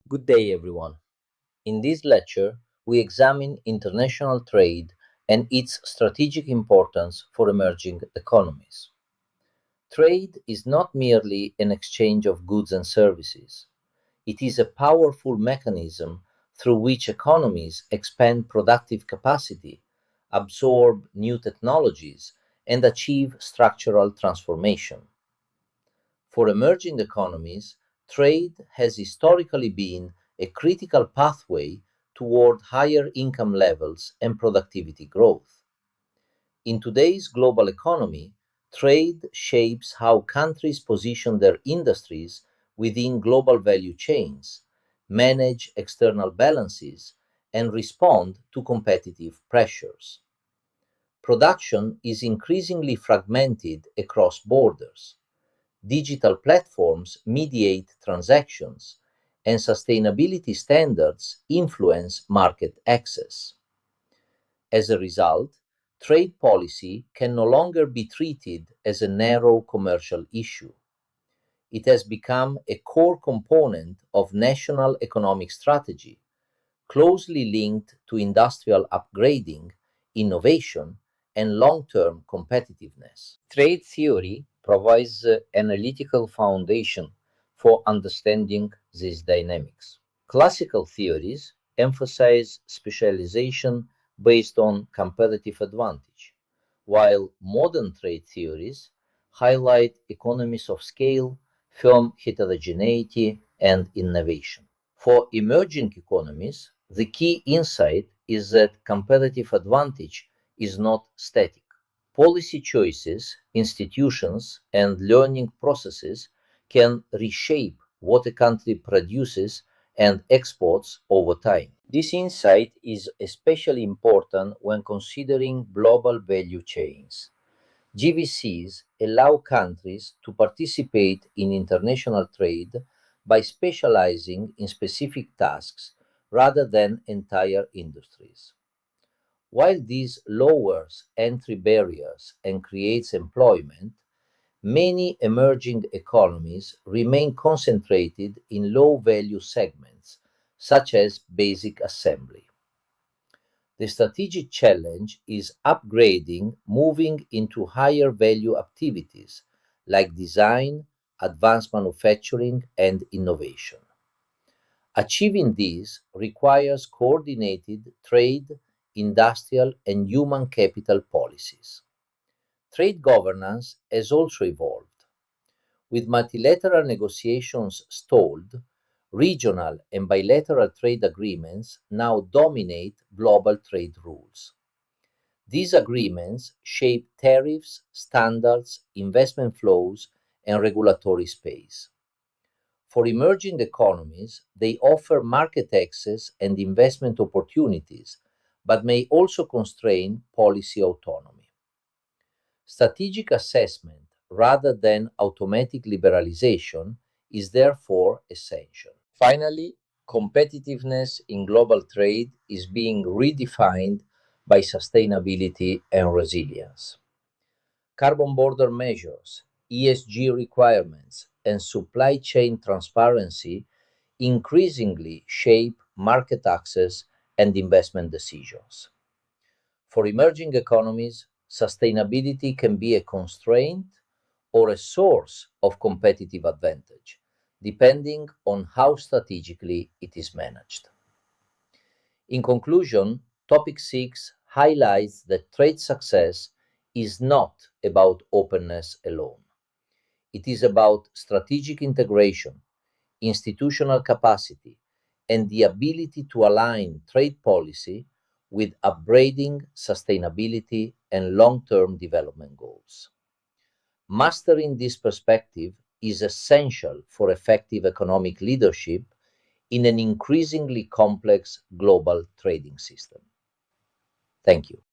Good day, everyone. In this lecture, we examine international trade and its strategic importance for emerging economies. Trade is not merely an exchange of goods and services. It is a powerful mechanism through which economies expand productive capacity, absorb new technologies, and achieve structural transformation. For emerging economies, trade has historically been a critical pathway toward higher income levels and productivity growth. In today's global economy, trade shapes how countries position their industries within global value chains, manage external balances, and respond to competitive pressures. Production is increasingly fragmented across borders. Digital platforms mediate transactions, and sustainability standards influence market access. As a result, trade policy can no longer be treated as a narrow commercial issue. It has become a core component of national economic strategy, closely linked to industrial upgrading, innovation, and long-term competitiveness. Trade theory provides the analytical foundation for understanding these dynamics. Classical theories emphasize specialization based on competitive advantage, while modern trade theories highlight economies of scale, firm heterogeneity, and innovation. For emerging economies, the key insight is that competitive advantage is not static. Policy choices, institutions, and learning processes can reshape what a country produces and exports over time. This insight is especially important when considering global value chains. GVCs allow countries to participate in international trade by specializing in specific tasks rather than entire industries. While this lowers entry barriers and creates employment, many emerging economies remain concentrated in low value segments, such as basic assembly. The strategic challenge is upgrading, moving into higher value activities like design, advanced manufacturing, and innovation. Achieving this requires coordinated trade, industrial, and human capital policies. Trade governance has also evolved. With multilateral negotiations stalled, regional and bilateral trade agreements now dominate global trade rules. These agreements shape tariffs, standards, investment flows, and regulatory space. For emerging economies, they offer market access and investment opportunities, but may also constrain policy autonomy. Strategic assessment rather than automatic liberalization is therefore essential. Finally, competitiveness in global trade is being redefined by sustainability and resilience. Carbon border measures, ESG requirements, and supply chain transparency increasingly shape market access and investment decisions. For emerging economies, sustainability can be a constraint or a source of competitive advantage, depending on how strategically it is managed. In conclusion, Topic 6 highlights that trade success is not about openness alone. It is about strategic integration, institutional capacity, and the ability to align trade policy with upgrading sustainability and long-term development goals. Mastering this perspective is essential for effective economic leadership in an increasingly complex global trading system. Thank you.